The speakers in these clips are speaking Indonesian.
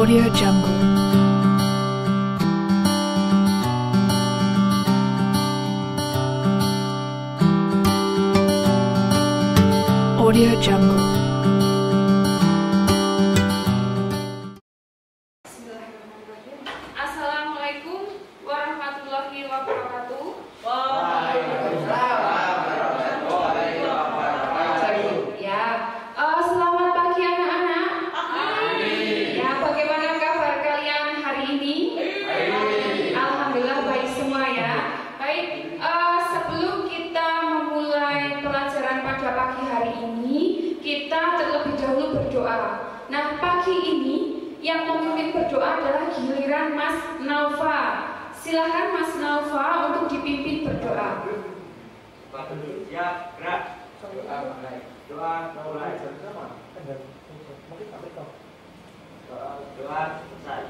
Audio Jungle. Audio Jungle. Assalamualaikum warahmatullahi wabarakatuh. Ya, selamat pagi anak-anak. Ya, bagaimana kabar kalian hari ini? Alhamdulillah baik semua ya. Baik, sebelum kita memulai pelajaran pada pagi hari ini, kita terlebih dahulu berdoa. Nah, pagi ini yang memimpin berdoa adalah giliran Mas Naufa. Silahkan Mas Naufa untuk dipimpin berdoa. Ya, gerak. Doa mulai. Doa selesai.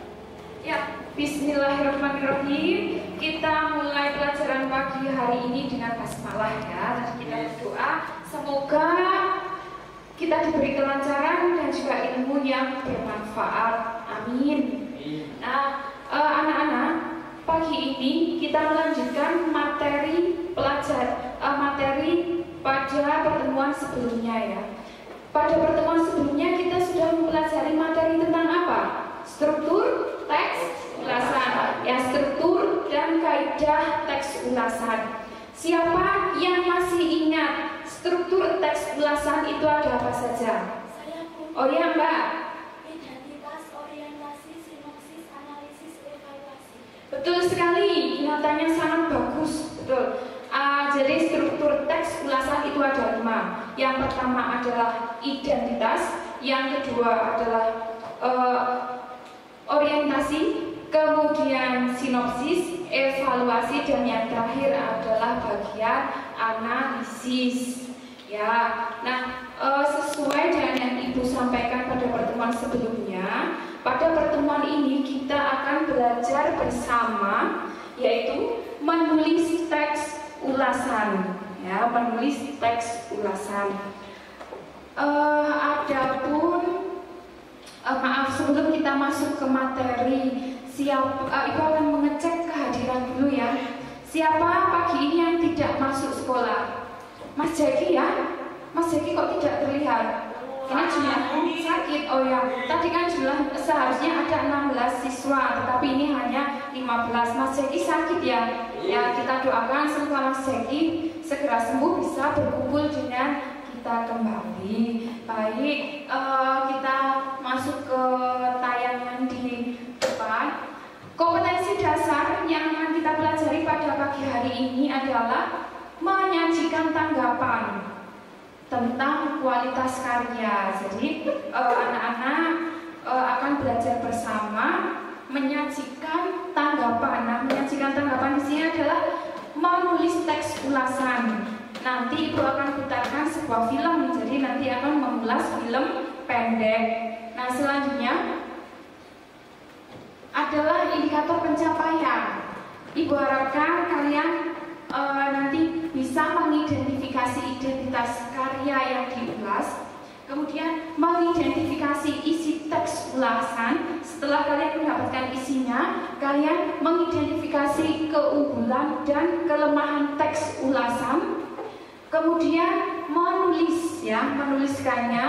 Ya, bismillahirrahmanirrahim. Kita mulai pelajaran pagi hari ini dengan basmalah ya. Nanti kita berdoa semoga kita diberi kelancaran dan juga ilmu yang bermanfaat. Amin. Nah, anak-anak, pagi ini kita melanjutkan materi materi pada pertemuan sebelumnya ya. Pada pertemuan sebelumnya kita sudah mempelajari materi tentang apa? Struktur teks ulasan. Ya, struktur dan kaidah teks ulasan. Siapa yang masih ingat struktur teks ulasan itu ada apa saja? Oh ya Mbak. Identitas, orientasi, sinopsis, analisis, evaluasi. Betul sekali, ingatannya sangat bagus. Betul. Jadi struktur teks ulasan itu ada 5. Yang pertama adalah identitas, yang kedua adalah orientasi, kemudian sinopsis, evaluasi, dan yang terakhir adalah bagian analisis. Ya, nah sesuai dengan yang Ibu sampaikan pada pertemuan sebelumnya, pada pertemuan ini kita akan belajar bersama, yaitu menulis teks ulasan. Ya, menulis teks ulasan. Maaf, sebelum kita masuk ke materi, Ibu akan mengecek kehadiran dulu ya. Siapa pagi ini yang tidak masuk sekolah? Mas Jaki ya? Mas Jaki kok tidak terlihat? Ini jumlah sakit. Oh ya, tadi kan jumlah seharusnya ada 16 siswa, tetapi ini hanya 15. Mas Jaki sakit ya? Ya, kita doakan semoga Mas Jaki segera sembuh, bisa berkumpul dengan kita kembali. Baik, kita masuk ke tayangan di depan. Kompetensi dasar yang akan kita pelajari pada pagi hari ini adalah menyajikan tanggapan tentang kualitas karya. Jadi anak-anak akan belajar bersama menyajikan tanggapan. Nah, menyajikan tanggapan di sini adalah menulis teks ulasan. Nanti Ibu akan putarkan sebuah film, jadi nanti akan mengulas film pendek. Nah, selanjutnya adalah indikator pencapaian. Ibu harapkan kalian nanti bisa mengidentifikasi identitas karya yang diulas, kemudian mengidentifikasi isi teks ulasan. Setelah kalian mendapatkan isinya, kalian mengidentifikasi keunggulan dan kelemahan teks ulasan, kemudian menuliskannya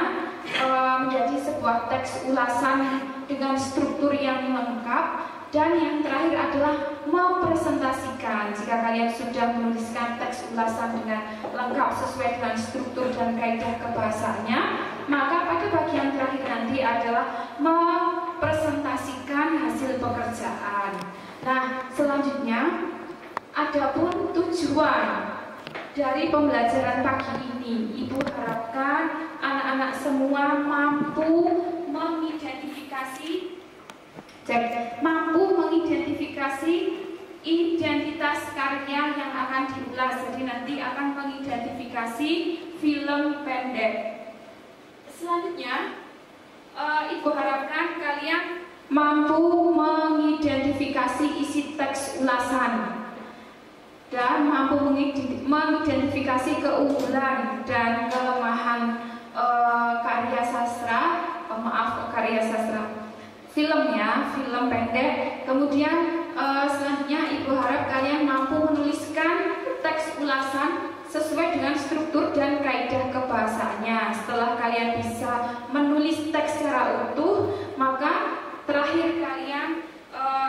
menjadi sebuah teks ulasan dengan struktur yang lengkap. Dan yang terakhir adalah mempresentasikan. Jika kalian sudah menuliskan teks ulasan dengan lengkap sesuai dengan struktur dan kaidah kebahasaannya, maka pada bagian terakhir nanti adalah mempresentasikan hasil pekerjaan. Nah, selanjutnya adapun tujuan dari pembelajaran pagi ini, Ibu harapkan anak-anak semua mampu mengidentifikasi identitas karya yang akan diulas. Jadi nanti akan mengidentifikasi film pendek. Selanjutnya, Ibu harapkan kalian mampu mengidentifikasi isi teks ulasan dan mampu mengidentifikasi keunggulan dan kelemahan karya sastra film ya, film pendek. Kemudian selanjutnya Ibu harap kalian mampu menuliskan teks ulasan sesuai dengan struktur dan kaidah kebahasaannya. Setelah kalian bisa menulis teks secara utuh, maka terakhir kalian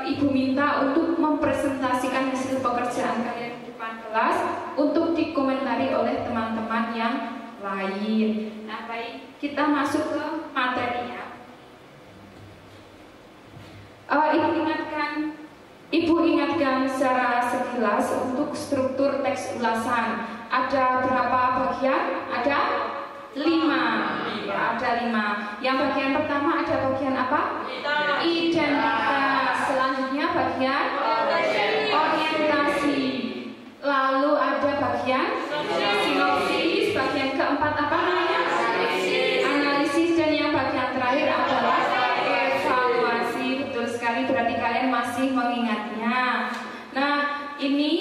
Ibu minta untuk mempresentasikan hasil pekerjaan kalian di depan kelas untuk dikomentari oleh teman-teman yang lain. Nah, baik, kita masuk ke materinya. Ibu ingatkan secara sekilas untuk struktur teks ulasan. Ada berapa bagian? Ada 5. Ya, ada 5. Yang bagian pertama ada bagian apa? Identitas. Selanjutnya bagian orientasi. Lalu ada bagian sinopsis. Bagian keempat apa namanya? Analisis. Dan yang bagian terakhir adalah evaluasi. Betul sekali, berarti kalian masih mengingatnya. Nah, ini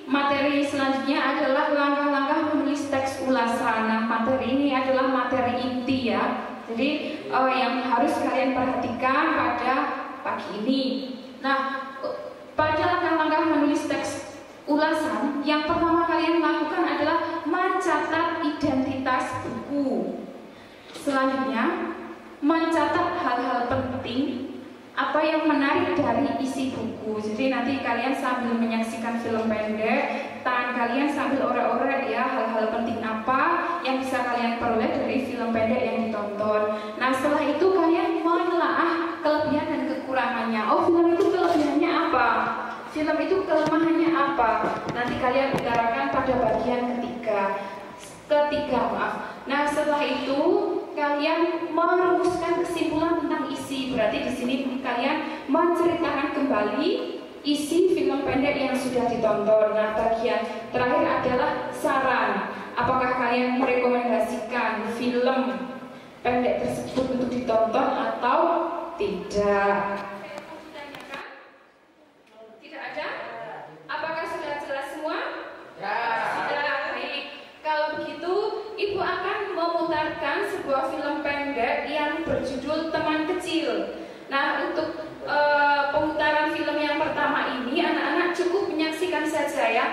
materi selanjutnya adalah langkah-langkah menulis teks ulasan. Nah, materi ini adalah materi inti ya. Jadi yang harus kalian perhatikan pada pagi ini. Nah, pada langkah-langkah menulis teks ulasan, yang pertama kalian lakukan adalah mencatat identitas buku. Selanjutnya, mencatat hal-hal penting, apa yang menarik dari isi buku. Jadi nanti kalian sambil menyaksikan film pendek, tangan kalian sambil orek-orek ya, hal-hal penting apa yang bisa kalian peroleh dari film pendek yang ditonton. Nah, setelah itu kalian menelaah kelebihan dan kekurangannya. Oh, film itu kelebihannya apa? Film itu kelemahannya apa? Nanti kalian utarakan pada bagian ketiga. Nah, setelah itu kalian merumuskan kesimpulan tentang isi. Berarti di sini kalian menceritakan kembali isi film pendek yang sudah ditonton. Nah, bagian terakhir adalah saran. Apakah kalian merekomendasikan film pendek tersebut untuk ditonton atau tidak? Tidak ada? Apakah sudah jelas semua? Sudah, baik. Kalau begitu, Ibu akan memutarkan sebuah film pendek yang berjudul Teman Kecil. Nah, untuk pemutaran film yang pertama ini, anak-anak cukup menyaksikan saja ya.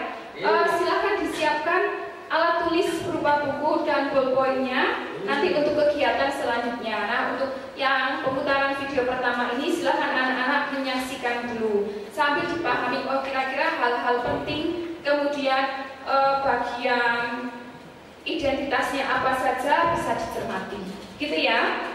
Silakan disiapkan alat tulis berupa buku dan ballpoint-nya nanti untuk kegiatan selanjutnya. Nah, untuk yang pemutaran video pertama ini, silakan anak-anak menyaksikan dulu sambil dipahami kira-kira hal-hal penting, kemudian bagian identitasnya apa saja bisa dicermati, gitu ya.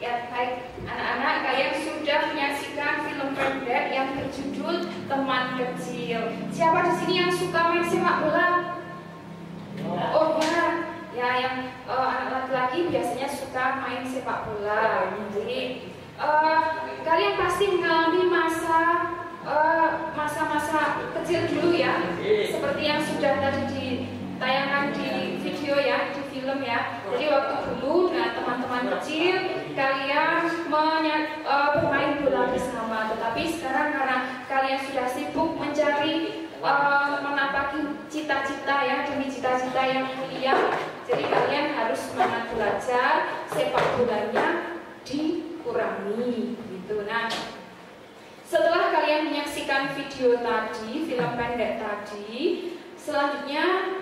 Ya, baik anak-anak, kalian sudah menyaksikan film pendek yang berjudul Teman Kecil. Siapa di sini yang suka main sepak bola? Oh ya, yang anak laki-laki biasanya suka main sepak bola. Jadi kalian pasti mengalami masa-masa kecil dulu ya, seperti yang sudah tadi ditayangkan di video ya, di film ya. Jadi waktu dulu, nah teman-teman kecil kalian bermain bola bersama. Tetapi sekarang karena kalian sudah sibuk mencari menapaki cita-cita ya, demi cita-cita yang mulia, jadi kalian harus semangat belajar, sepak bolanya dikurangi gitu. Nah, setelah kalian menyaksikan video tadi, film pendek tadi, selanjutnya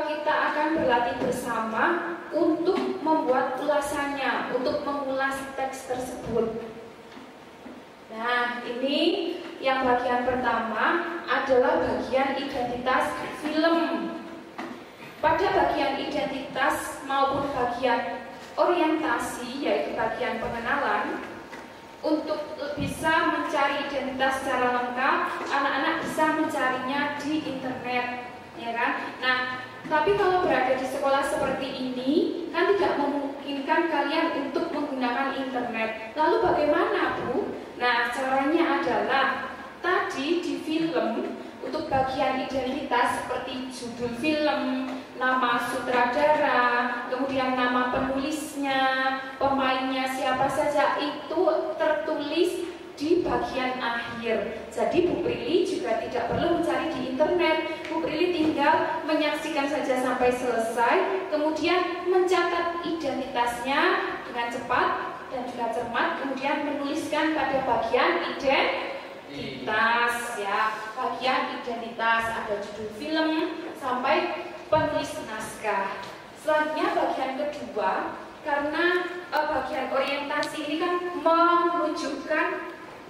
kita akan berlatih bersama untuk membuat ulasannya, untuk mengulas teks tersebut. Nah, ini yang bagian pertama adalah bagian identitas film. Pada bagian identitas maupun bagian orientasi, yaitu bagian pengenalan, untuk bisa mencari identitas secara lengkap, anak-anak bisa mencarinya di internet, ya kan? Nah, tapi kalau berada di sekolah seperti ini, kan tidak memungkinkan kalian untuk menggunakan internet. Lalu bagaimana, Bu? Nah, caranya adalah tadi di film, untuk bagian identitas seperti judul film, nama sutradara, kemudian nama penulisnya, pemainnya siapa saja, itu tertulis di bagian akhir. Jadi Bu Prilly juga tidak perlu mencari di internet. Bu Prilly tinggal menyaksikan saja sampai selesai, kemudian mencatat identitasnya dengan cepat dan juga cermat, kemudian menuliskan pada bagian identitas ya, bagian identitas ada judul film sampai penulis naskah. Selanjutnya bagian kedua, karena bagian orientasi ini kan menunjukkan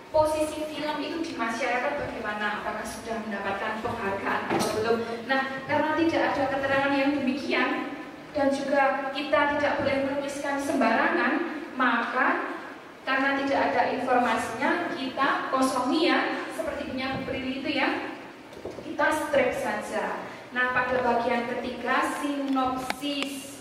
posisi film itu di masyarakat bagaimana, apakah sudah mendapatkan penghargaan atau belum. Nah, karena tidak ada keterangan yang demikian dan juga kita tidak boleh menuliskan sembarangan, maka karena tidak ada informasinya, kita kosongi ya, seperti punya Bu Prilly itu ya, kita strip saja. Nah, pada bagian ketiga, sinopsis,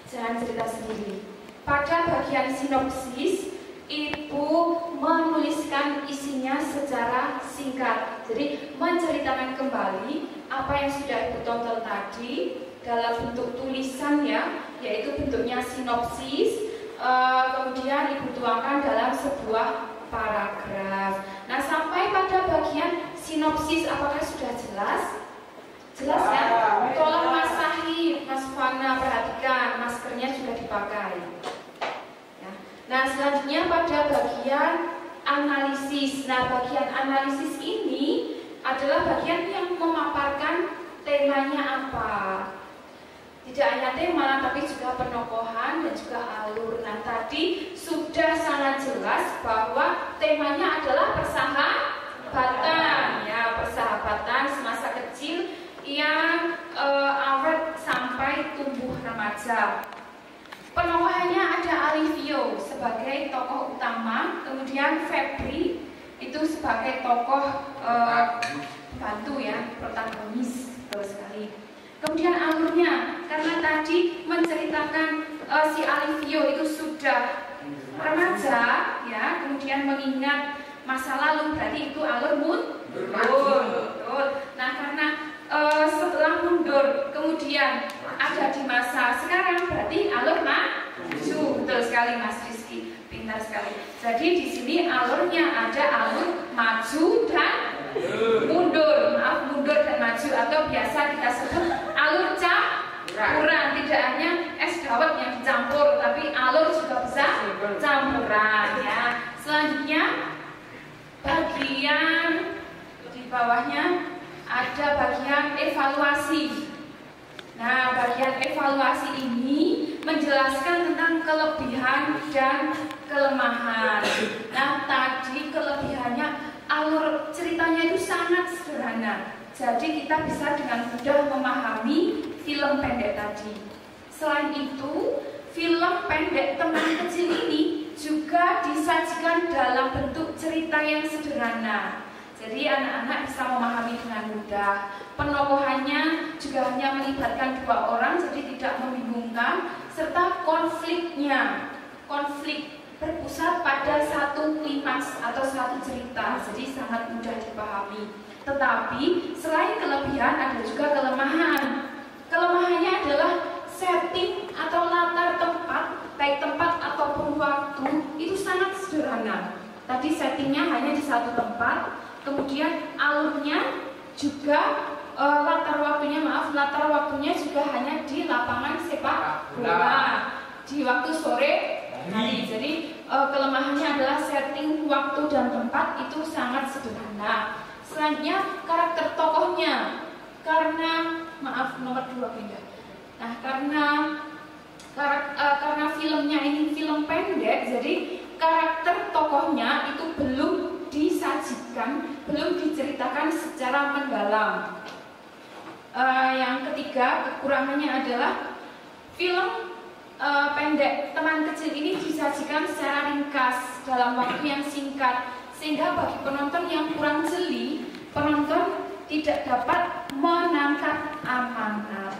jangan cerita sendiri. Pada bagian sinopsis, Ibu menuliskan isinya secara singkat. Jadi menceritakan kembali apa yang sudah Ibu tonton tadi dalam bentuk tulisan ya, yaitu bentuknya sinopsis. Kemudian Ibu tuangkan dalam sebuah paragraf. Nah, sampai pada bagian sinopsis, apakah sudah jelas? Jelas ya? Tolong Mas Sahid, Mas Fana, perhatikan maskernya sudah dipakai. Nah, selanjutnya pada bagian analisis. Nah, bagian analisis ini adalah bagian yang memaparkan temanya apa. Tidak hanya tema, tapi juga penokohan dan juga alur. Nah, tadi sudah sangat jelas bahwa temanya adalah persahabatan, ya, persahabatan semasa kecil yang awet sampai tumbuh remaja. Penokohannya ada Alivio sebagai tokoh utama, kemudian Febri itu sebagai tokoh bantu ya, protagonis, betul sekali. Kemudian alurnya, karena tadi menceritakan si Alivio itu sudah remaja ya, kemudian mengingat masa lalu, berarti itu alur mundur. Nah, karena setelah mundur kemudian ada di masa sekarang, berarti alur maju. Betul sekali Mas Rizky, pintar sekali. Jadi di sini alurnya ada alur maju dan mundur, maaf, mundur dan maju, atau biasa kita sebut alur campuran. Tidak hanya es dawet yang dicampur, tapi alur juga bisa campuran ya. Selanjutnya bagian di bawahnya ada bagian evaluasi. Nah, bagian evaluasi ini menjelaskan tentang kelebihan dan kelemahan. Nah, tadi kelebihannya, alur ceritanya itu sangat sederhana. Jadi kita bisa dengan mudah memahami film pendek tadi. Selain itu, film pendek teman kecil ini juga disajikan dalam bentuk cerita yang sederhana. Jadi anak-anak bisa memahami dengan mudah. Penokohannya juga hanya melibatkan 2 orang, jadi tidak membingungkan. Serta konflik berpusat pada satu klimaks atau satu cerita, jadi sangat mudah dipahami. Tetapi selain kelebihan ada juga kelemahan. Kelemahannya adalah setting atau latar tempat, baik tempat ataupun waktu, itu sangat sederhana. Tadi settingnya hanya di satu tempat, kemudian alurnya juga latar waktunya juga hanya di lapangan sepak bola di waktu sore hari. Jadi kelemahannya adalah setting, waktu dan tempat itu sangat sederhana. Selanjutnya karakter tokohnya, karena nomor 2 pindah. Nah, karena filmnya ini film pendek, jadi karakter tokohnya itu belum disajikan, belum diceritakan secara mendalam. Yang ketiga, kekurangannya adalah film pendek teman kecil ini disajikan secara ringkas dalam waktu yang singkat, sehingga bagi penonton yang kurang jeli, penonton tidak dapat menangkap amanat.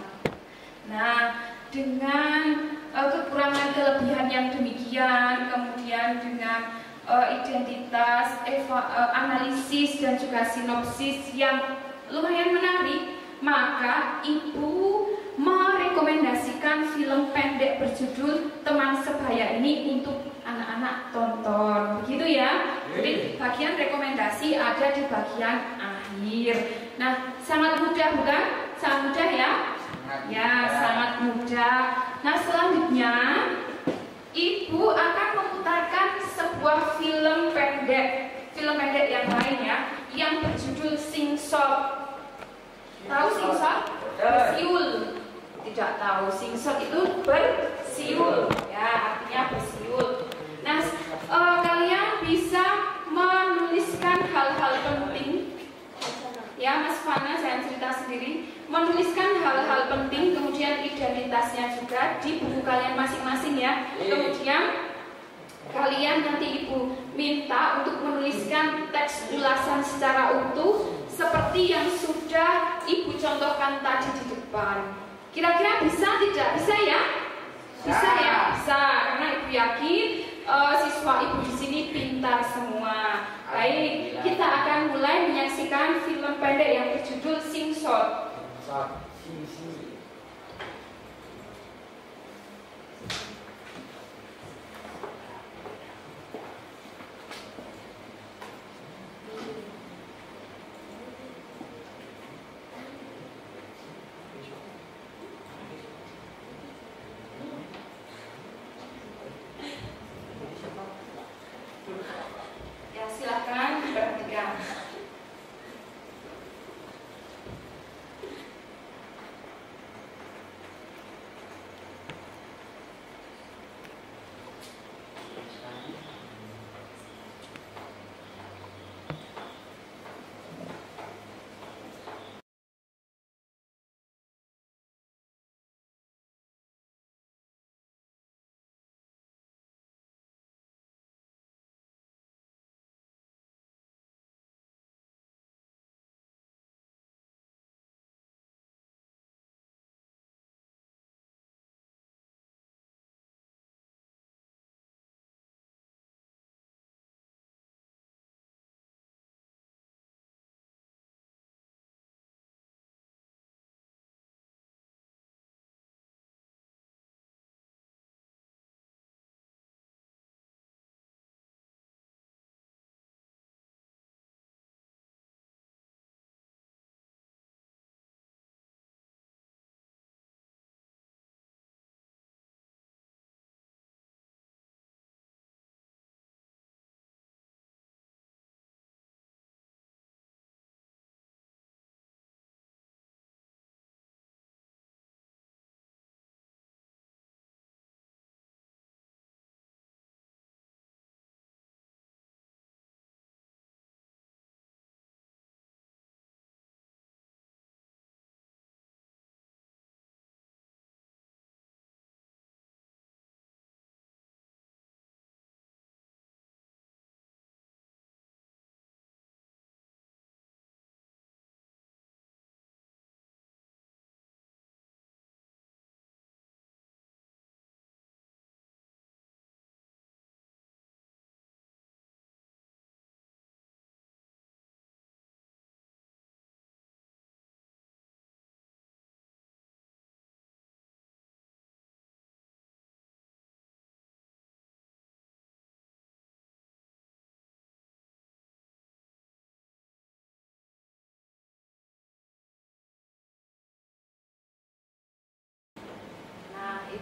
Nah, dengan kekurangan kelebihan yang demikian, kemudian dengan identitas, analisis dan juga sinopsis yang lumayan menarik, maka ibu merekomendasikan film pendek berjudul Teman Sebaya ini untuk anak-anak tonton. Begitu ya. Jadi bagian rekomendasi ada di bagian akhir. Nah, sangat mudah bukan? Sangat mudah ya? Ya, sangat mudah. Nah, selanjutnya ibu akan memutarkan sebuah film pendek yang lain ya, yang berjudul Singsot. Tahu Singsot? Bersiul. Tidak tahu. Singsot itu bersiul, ya, artinya bersiul. Nah, kalian bisa menuliskan hal-hal penting. Ya, Mas Fana, saya cerita sendiri. Menuliskan hal-hal penting, kemudian identitasnya juga di buku kalian masing-masing ya. Kemudian kalian nanti ibu minta untuk menuliskan teks ulasan secara utuh seperti yang sudah ibu contohkan tadi di depan. Kira-kira bisa tidak? Bisa ya? Bisa ya? Bisa, karena ibu yakin siswa ibu di sini pintar semua. Baik, kita akan mulai menyaksikan film pendek yang berjudul Singsot. Ya, silakan diperhatikan.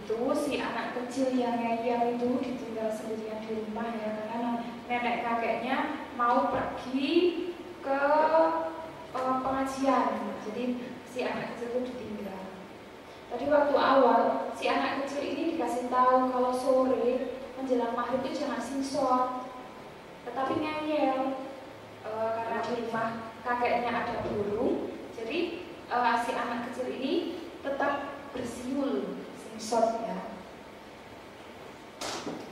itu si anak kecil yang ngeyel itu ditinggal sendirian di rumah ya, karena nenek kakeknya mau pergi ke pengajian. Jadi si anak kecil itu ditinggal. Tadi waktu awal si anak kecil ini dikasih tahu kalau sore menjelang maghrib itu jangan singsot, tetapi ngeyel karena di rumah kakeknya ada burung. Jadi si anak kecil ini tetap bersiul singsot ya.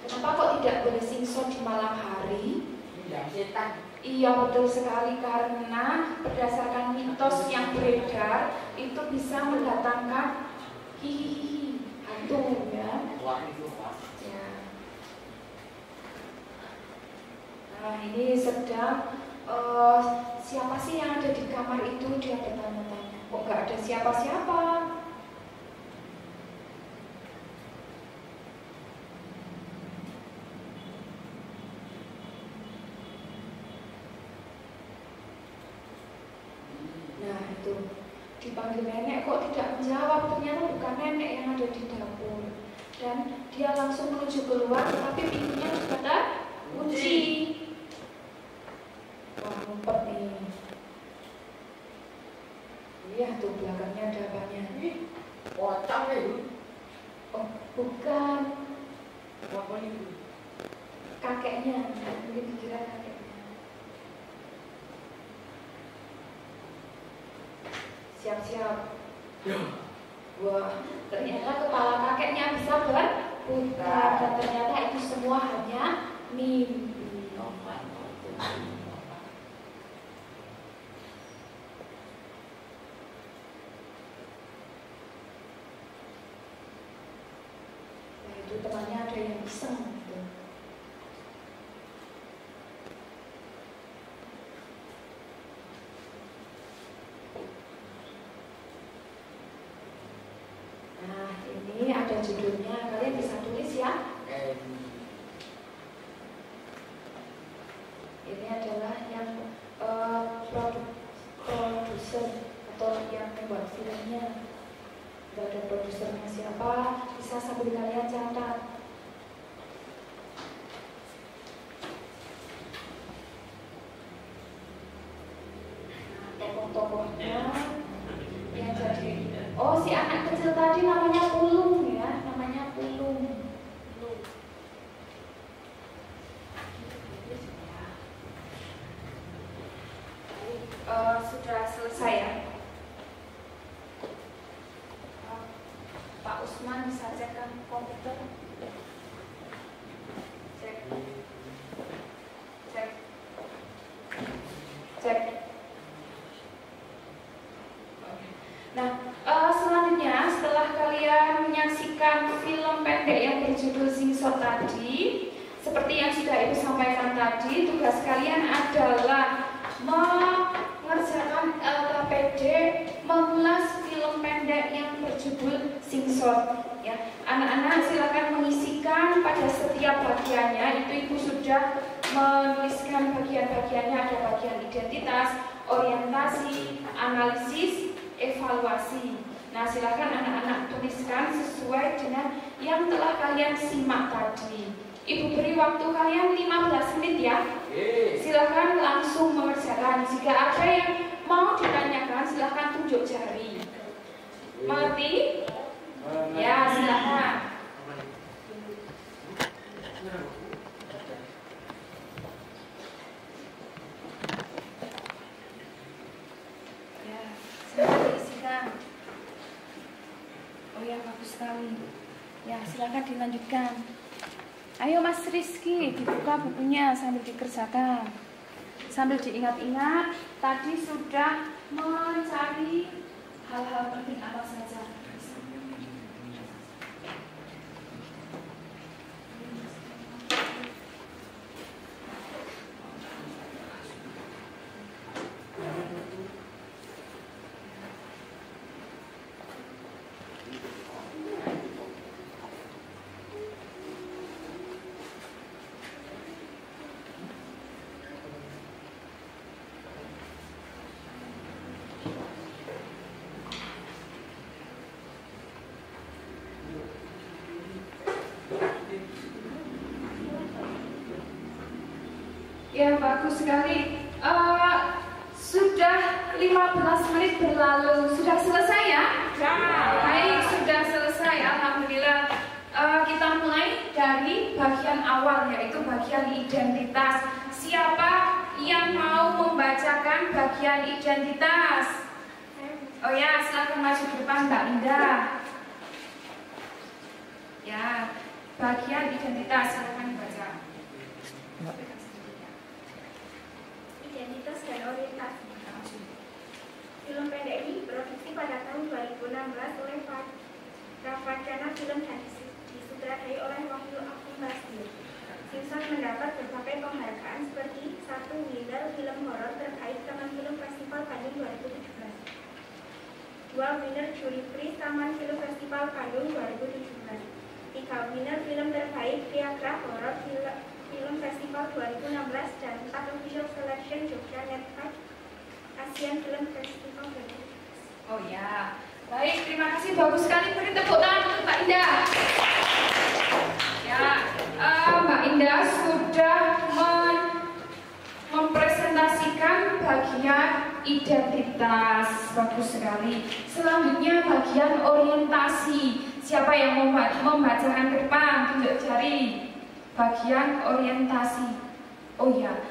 Kenapa kok tidak boleh singsot di malam hari? Ya, setan. Iya betul sekali, karena berdasarkan mitos yang beredar itu bisa mendatangkan hihihi hantu ya. Wah, itu wah. Ya. Nah ini sedang siapa sih yang ada di kamar itu, dia bertanya-tanya. Kok nggak ada siapa-siapa? Nah itu dipanggil nenek kok tidak menjawab. Ternyata bukan nenek yang ada di dapur, dan dia langsung menuju keluar, tapi pintunya juga ada kunci. Wah ngumpet nih. Lihat tuh belakangnya ada apanya. Pocong itu. Oh bukan, Apa itu? kakeknya. Mungkin dikira kakeknya. Siap-siap. Wah, ternyata kepala kakeknya bisa berputar, dan ternyata itu semua hanya mimpi. Nah, itu temannya ada yang iseng gitu. Nah, ini ada judulnya, kalian bisa tulis ya. Ini adalah yang produser atau yang membuat filmnya. Tidak ada produsernya siapa, bisa sambil kalian catat. Nah, tokoh-tokohnya yang jadi, oh si anak kecil tadi namanya Pulung ya, namanya Pulung. Sudah selesai ya. Pak Usman bisa cek kan komputer? Cek. Cek. Cek. Nah, selanjutnya setelah kalian menyaksikan film pendek yang berjudul Singsot tadi, seperti yang sudah Ibu sampaikan tadi, tugas kalian adalah mengerjakan LKPD, mengulas film pendek yang berjudul Singsot. Ya, anak-anak silakan mengisikan pada setiap bagiannya. Itu Ibu sudah menuliskan bagian-bagiannya, ada bagian identitas, orientasi, analisis, evaluasi. Nah, silakan anak-anak tuliskan sesuai dengan yang telah kalian simak tadi. Ibu beri waktu kalian 15 menit ya. Silakan langsung mengerjakan. Jika ada yang mau ditanyakan, silakan tunjuk jari. Mengerti? Ya, silakan. Ya, silakan diisikan. Oh ya, bagus sekali. Ya, silakan dilanjutkan. Ayo Mas Rizky, dibuka bukunya sambil dikerjakan. Sambil diingat-ingat, tadi sudah mencari hal-hal penting apa saja. Ya, bagus sekali. Sudah 15 menit berlalu. Sudah selesai ya? Ya. Baik, sudah selesai. Alhamdulillah. Kita mulai dari bagian awal, yaitu bagian identitas. Siapa yang mau membacakan bagian identitas? Oh ya, silakan maju ke depan Mbak Indah. Ya, bagian identitas, silakan baca. Identitas dan orientasi. Film pendek ini diproduksi pada tahun 2016 oleh Ravachana Film dan disutradai oleh Wahyu Agung Basir. Simpson mendapat berbagai penghargaan seperti 1 Winner Film Horor terkait Taman Film Festival Bandung 2017, 2 Winner Jury Prize Taman Film Festival Bandung 2017, 3 Winner Film Terbaik Viagra Horor Film Festival 2016, dan 4 Official Selection Jogja Network Asian Film Festival 2017. Oh ya, baik, terima kasih, bagus sekali. Beri tepuk tangan untuk Mbak Indah. Ya, Mbak Indah sudah mempresentasikan bagian identitas, bagus sekali. Selanjutnya bagian orientasi. Siapa yang mau membacakan ke depan, tunjuk jari. Bagian orientasi. Oh ya,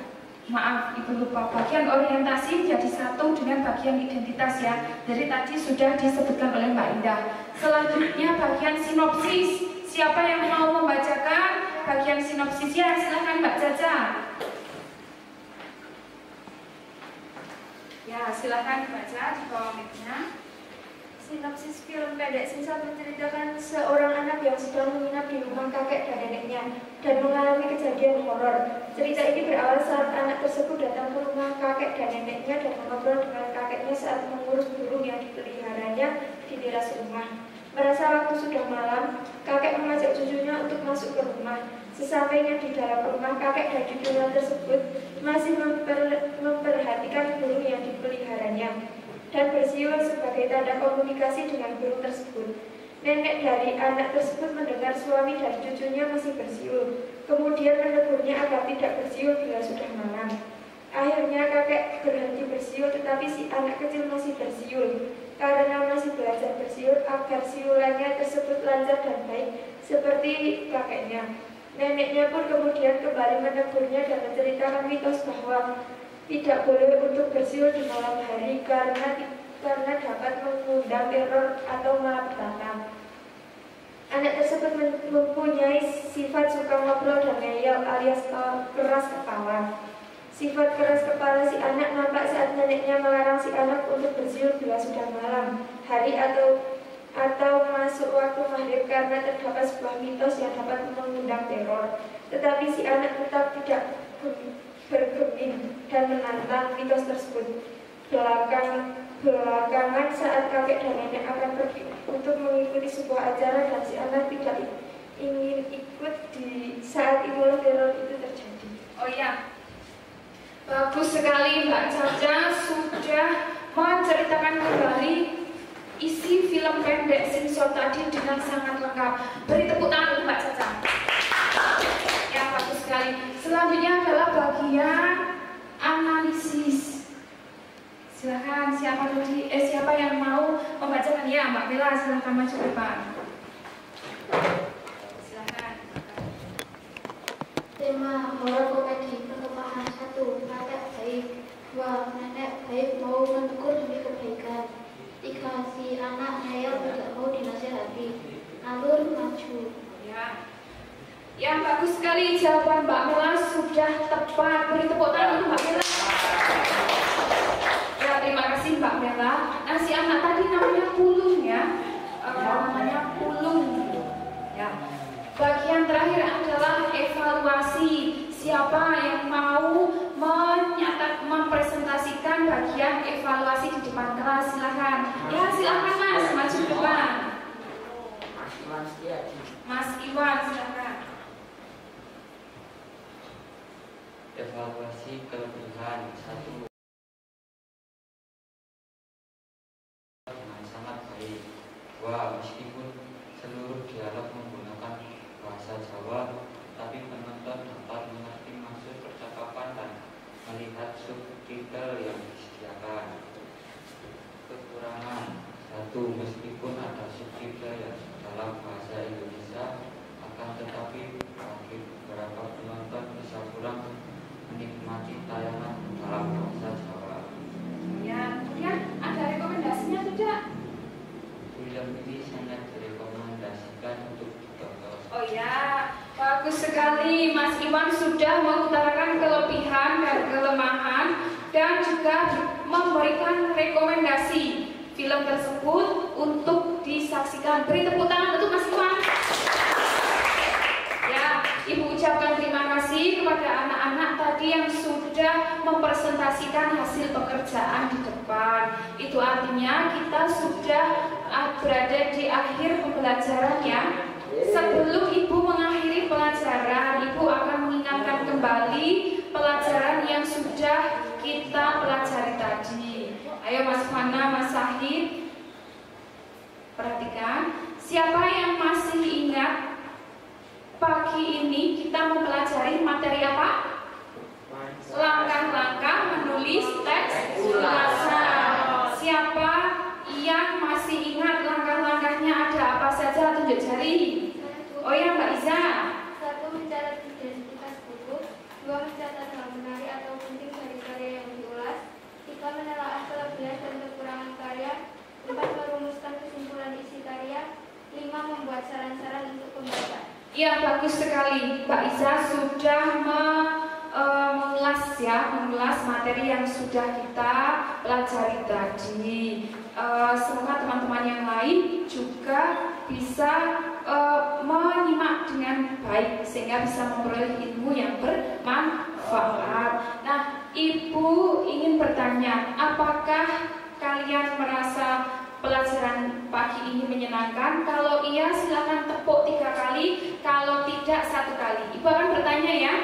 maaf, Ibu lupa. Bagian orientasi jadi satu dengan bagian identitas ya. Jadi tadi sudah disebutkan oleh Mbak Indah. Selanjutnya bagian sinopsis. Siapa yang mau membacakan bagian sinopsisnya? Silahkan Mbak Caca. Ya, silahkan dibaca di bawah mic-nya. Sinopsis film pendek Simpson menceritakan seorang anak yang sedang menginap di rumah kakek dan neneknya dan mengalami kejadian horor. Cerita ini berawal saat anak tersebut datang ke rumah kakek dan neneknya dan mengobrol dengan kakeknya saat mengurus burung yang dipeliharanya di teras rumah. Merasa waktu sudah malam, kakek mengajak cucunya untuk masuk ke rumah. Sesampainya di dalam rumah, kakek dan cucunya tersebut masih memperhatikan burung yang dipeliharanya dan bersiul sebagai tanda komunikasi dengan burung tersebut. Nenek dari anak tersebut mendengar suami dan cucunya masih bersiul, kemudian menegurnya agar tidak bersiul bila sudah malam. Akhirnya kakek berhenti bersiul, tetapi si anak kecil masih bersiul karena masih belajar bersiul agar siulannya tersebut lancar dan baik seperti kakeknya. Neneknya pun kemudian kembali menegurnya dan menceritakan mitos bahwa tidak boleh untuk bersiul di malam hari karena dapat mengundang teror atau malapetaka. Anak tersebut mempunyai sifat suka ngobrol dan ngeyel alias keras kepala. Sifat keras kepala si anak nampak saat neneknya melarang si anak untuk bersiul bila sudah malam hari atau masuk waktu maghrib karena terdapat sebuah mitos yang dapat mengundang teror. Tetapi si anak tetap tidak bergeming dan menantang mitos tersebut. Belakangan saat kakek dan nenek akan pergi untuk mengikuti sebuah acara dan si anak tidak ingin ikut di saat itulah teror itu terjadi. Oh ya, bagus sekali Mbak Caca sudah menceritakan kembali isi film pendek Simpson tadi dengan sangat lengkap. Beri tepuk tangan untuk Mbak Caca. Ya, bagus sekali. Selanjutnya adalah bagian analisis. Silakan siapa yang mau membacakan? Ya, Mbak Bella, silakan maju ke depan. Silakan. Tema horor komedi perkembangan 1. Kakek baik. 2. Nenek baik mau menegur demi kebaikan. 3. Si anak ngeyel tidak mau dinasihati. Alur maju. Ya. Ya, bagus sekali jawaban Mbak Mela sudah tepat. Beri tepuk tangan untuk Mbak Mela. Ya, terima kasih Mbak Mela. Nah, si anak tadi namanya Pulung ya. Namanya Pulung. Ya. Bagian terakhir adalah evaluasi. Siapa yang mau mempresentasikan bagian evaluasi di depan kelas? Silakan. Ya, silakan Mas, maju ke depan. Mas Iwan, silakan. Evaluasi kelebihan 1 dengan sangat baik. 2. Meskipun seluruh dialog menggunakan bahasa Jawa, tetapi penonton dapat mengerti maksud percakapan dan melihat subtitel yang disediakan. Kekurangan: 1. Meskipun ada subtitel yang dalam bahasa Indonesia, akan tetapi bagi beberapa penonton bisa kurang menikmati tayangan dalam bahasa Jawa. Ya, kemudian ada rekomendasinya tidak? Film ini sangat direkomendasikan untuk ditonton. Oh ya, bagus sekali. Mas Iwan sudah mengutarakan kelebihan dan kelemahan dan juga memberikan rekomendasi film tersebut untuk disaksikan. Beri tepuk tangan untuk Mas Iwan. Ya, Ibu ucapkan terima kasih kepada anak-anak tadi yang sudah mempresentasikan hasil pekerjaan di depan. Itu artinya kita sudah berada di akhir pembelajaran ya. Sebelum Ibu mengakhiri pelajaran, Ibu akan mengingatkan kembali pelajaran yang sudah kita pelajari tadi. Ayo Mas Fana, Mas Sahid, perhatikan. Siapa yang masih ingat pagi ini kita mempelajari materi apa? Langkah-langkah menulis teks ulasan. Siapa yang masih ingat langkah-langkahnya ada apa saja? Tunjuk jari. Oh ya, Mbak Iza. 1. Mencatat identitas buku. 2. Mencatat hal menarik atau penting dari karya yang diulas. 3. Menelaah kelebihan dan kekurangan karya. 4. Merumuskan kesimpulan isi karya. 5. Membuat saran-saran untuk pembaca. Ya, bagus sekali. Mbak Iza sudah mengulas materi yang sudah kita pelajari tadi. Semoga teman-teman yang lain juga bisa menyimak dengan baik sehingga bisa memperoleh ilmu yang bermanfaat. Nah, Ibu ingin bertanya, apakah kalian merasa pelajaran pagi ini menyenangkan? Kalau iya, silakan tepuk 3 kali. Kalau tidak, 1 kali. Ibu akan bertanya ya,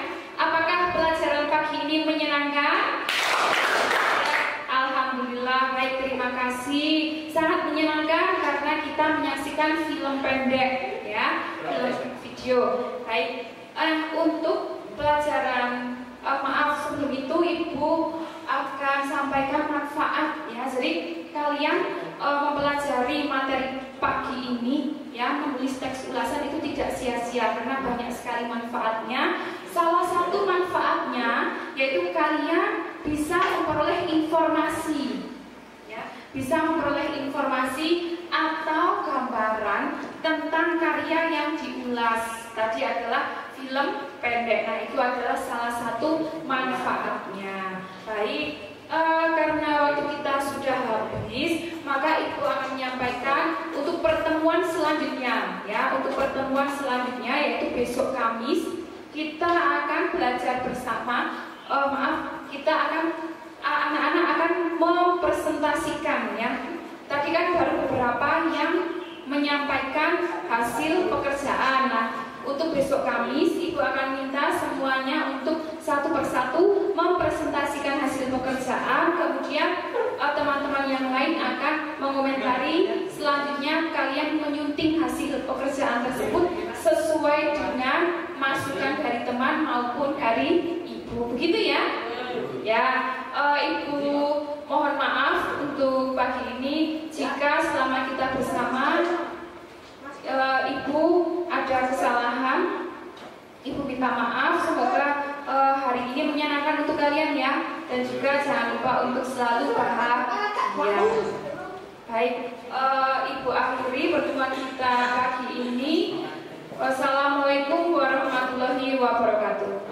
apakah pelajaran pagi ini menyenangkan? Alhamdulillah, baik, terima kasih. Sangat menyenangkan karena kita menyaksikan film pendek ya, film video. Baik, untuk pelajaran sebelum itu Ibu akan sampaikan manfaat ya. Jadi kalian mempelajari materi pagi ini ya, menulis teks ulasan itu tidak sia-sia karena banyak sekali manfaatnya. Salah satu manfaatnya yaitu kalian bisa memperoleh informasi ya, bisa memperoleh informasi atau gambaran tentang karya yang diulas. Tadi adalah film pendek. Nah, itu adalah salah satu manfaatnya. Baik, karena waktu kita sudah habis, maka Ibu akan menyampaikan untuk pertemuan selanjutnya ya. Untuk pertemuan selanjutnya yaitu besok Kamis, kita akan belajar bersama. Anak-anak akan mempresentasikan ya. Tadi kan baru beberapa yang menyampaikan hasil pekerjaan. Nah, untuk besok Kamis, Ibu akan minta semuanya untuk satu persatu mempresentasikan hasil pekerjaan. Kemudian teman-teman yang lain akan mengomentari. Selanjutnya kalian menyunting hasil pekerjaan tersebut sesuai dengan masukan dari teman maupun dari Ibu. Begitu ya? Ya, Ibu mohon maaf untuk pagi ini jika selama kita bersama Ibu ada kesalahan. Ibu minta maaf. Semoga hari ini menyenangkan untuk kalian ya. Dan juga jangan lupa untuk selalu bahagia. Baik, Ibu akhiri pertemuan kita pagi ini. Wassalamualaikum warahmatullahi wabarakatuh.